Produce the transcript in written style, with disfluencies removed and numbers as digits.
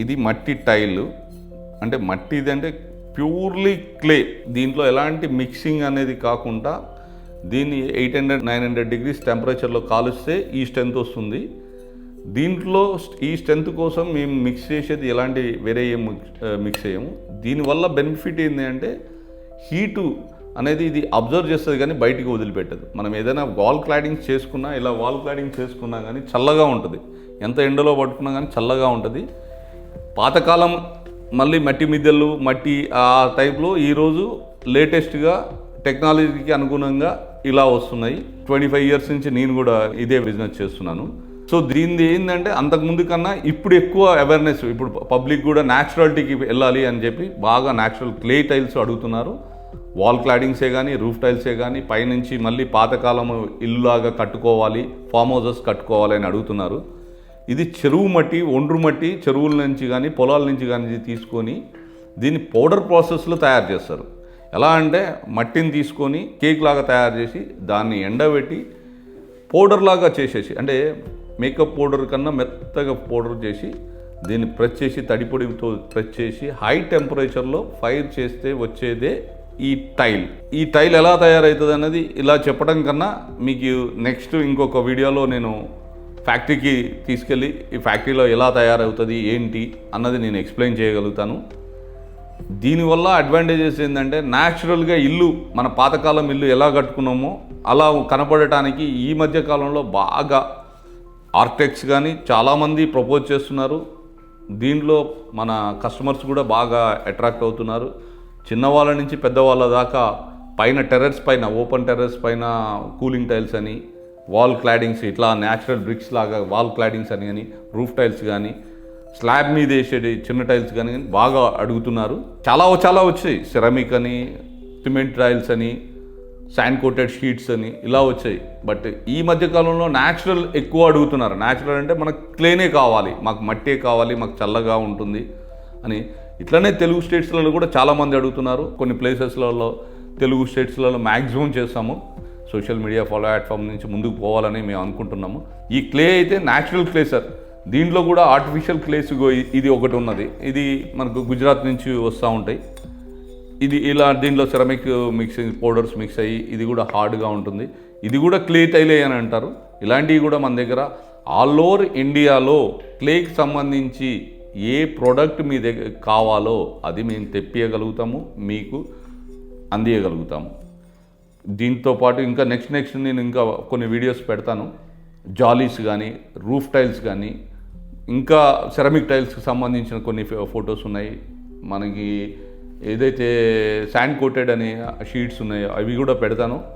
ఇది మట్టి టైల్, అంటే మట్టిది అంటే ప్యూర్లీ క్లే. దీంట్లో ఎలాంటి మిక్సింగ్ అనేది కాకుండా దీన్ని 800-900 డిగ్రీస్ టెంపరేచర్లో కాలుస్తే ఈ స్ట్రెంత్ వస్తుంది. దీంట్లో ఈ స్ట్రెంత్ కోసం మేము మిక్స్ చేసేది ఎలాంటి వేరే ఏం మిక్స్ చేయము. దీనివల్ల బెనిఫిట్ ఏంటి అంటే హీటు అనేది ఇది అబ్జర్వ్ చేస్తుంది కానీ బయటికి వదిలిపెట్టదు. మనం ఏదైనా వాల్ క్లాడింగ్స్ చేసుకున్నా, ఇలా వాల్ క్లాడింగ్ చేసుకున్నా కానీ చల్లగా ఉంటుంది. ఎంత ఎండలో పట్టుకున్నా కానీ చల్లగా ఉంటుంది. పాతకాలం మళ్ళీ మట్టి మిద్దెలు, మట్టి ఆ టైప్లో ఈరోజు లేటెస్ట్గా టెక్నాలజీకి అనుగుణంగా ఇలా వస్తున్నాయి. 25 ఇయర్స్ నుంచి నేను కూడా ఇదే బిజినెస్ చేస్తున్నాను. సో దీనిది ఏంటంటే అంతకుముందు కన్నా ఇప్పుడు ఎక్కువ అవేర్నెస్, ఇప్పుడు పబ్లిక్ కూడా న్యాచురాలిటీకి వెళ్ళాలి అని చెప్పి బాగా న్యాచురల్ క్లే టైల్స్ అడుగుతున్నారు. వాల్ క్లాడింగ్సే కానీ, రూఫ్ టైల్సే కానీ, పైనుంచి మళ్ళీ పాతకాలం ఇల్లులాగా కట్టుకోవాలి, ఫామ్ హౌసెస్ కట్టుకోవాలి అని అడుగుతున్నారు. ఇది చెరువు మట్టి, ఒండ్రు మట్టి చెరువుల నుంచి కానీ పొలాల నుంచి కానీ తీసుకొని దీన్ని పౌడర్ ప్రాసెస్లో తయారు చేస్తారు. ఎలా అంటే మట్టిని తీసుకొని కేక్ లాగా తయారు చేసి దాన్ని ఎండబెట్టి పౌడర్ లాగా చేసేసి, అంటే మేకప్ పౌడర్ కన్నా మెత్తగా పౌడర్ చేసి దీన్ని ప్రెస్ చేసి తడిపొడితో ప్రెస్ చేసి హై టెంపరేచర్లో ఫైర్ చేస్తే వచ్చేదే ఈ టైల్. ఈ టైల్ ఎలా తయారవుతుంది అన్నది ఇలా చెప్పడం కన్నా మీకు నెక్స్ట్ ఇంకొక వీడియోలో నేను ఫ్యాక్టరీకి తీసుకెళ్ళి ఈ ఫ్యాక్టరీలో ఎలా తయారవుతుంది ఏంటి అన్నది నేను ఎక్స్ప్లెయిన్ చేయగలుగుతాను. దీనివల్ల అడ్వాంటేజెస్ ఏంటంటే న్యాచురల్గా ఇల్లు, మన పాతకాలం ఇల్లు ఎలా కట్టుకున్నామో అలా కనపడటానికి ఈ మధ్య కాలంలో బాగా ఆర్కిటెక్ట్స్ కానీ చాలామంది ప్రపోజ్ చేస్తున్నారు. దీంట్లో మన కస్టమర్స్ కూడా బాగా అట్రాక్ట్ అవుతున్నారు. చిన్నవాళ్ళ నుంచి పెద్దవాళ్ళ దాకా పైన టెర్రస్ పైన, ఓపెన్ టెర్రస్ పైన కూలింగ్ టైల్స్ అని, వాల్ క్లాడింగ్స్ ఇట్లా న్యాచురల్ బ్రిక్స్ లాగా వాల్ క్లాడింగ్స్ అని కానీ, రూఫ్ టైల్స్ కానీ, స్లాబ్ మీద వేసేది చిన్న టైల్స్ కానీ బాగా అడుగుతున్నారు. చాలా వచ్చాయి. సెరామిక్ అని, సిమెంట్ టైల్స్ అని, శాండ్ కోటెడ్ షీట్స్ అని ఇలా వచ్చాయి. బట్ ఈ మధ్యకాలంలో న్యాచురల్ ఎక్కువ అడుగుతున్నారు. న్యాచురల్ అంటే మనకు క్లేనే కావాలి, మాకు మట్టే కావాలి, మాకు చల్లగా ఉంటుంది అని. ఇట్లనే తెలుగు స్టేట్స్లలో కూడా చాలామంది అడుగుతున్నారు. కొన్ని ప్లేసెస్లలో తెలుగు స్టేట్స్లలో మ్యాక్సిమం చేస్తాము. సోషల్ మీడియా ప్లాట్ఫామ్ నుంచి ముందుకు పోవాలని మేము అనుకుంటున్నాము. ఈ క్లే అయితే న్యాచురల్ క్లే సార్. దీంట్లో కూడా ఆర్టిఫిషియల్ క్లేస్ ఇది ఒకటి ఉన్నది. ఇది మనకు గుజరాత్ నుంచి వస్తూ ఉంటాయి. ఇది ఇలా దీంట్లో సెరామిక్ మిక్సింగ్ పౌడర్స్ మిక్స్ అయ్యి ఇది కూడా హార్డ్గా ఉంటుంది. ఇది కూడా క్లే టైలే అని అంటారు. ఇలాంటివి కూడా మన దగ్గర ఆల్ ఓవర్ ఇండియాలో క్లేకి సంబంధించి ఏ ప్రోడక్ట్ మీ దగ్గర కావాలో అది మేము తెప్పియగలుగుతాము, మీకు అందియగలుగుతాము. దీంతో పాటు ఇంకా నెక్స్ట్ నేను ఇంకా కొన్ని వీడియోస్ పెడతాను. జాలీస్ కానీ, రూఫ్ టైల్స్ కానీ, ఇంకా సెరామిక్ టైల్స్కి సంబంధించిన కొన్ని ఫొటోస్ ఉన్నాయి. మనకి ఏదైతే శాండ్ కోటెడ్ అనే షీట్స్ ఉన్నాయో అవి కూడా పెడతాను.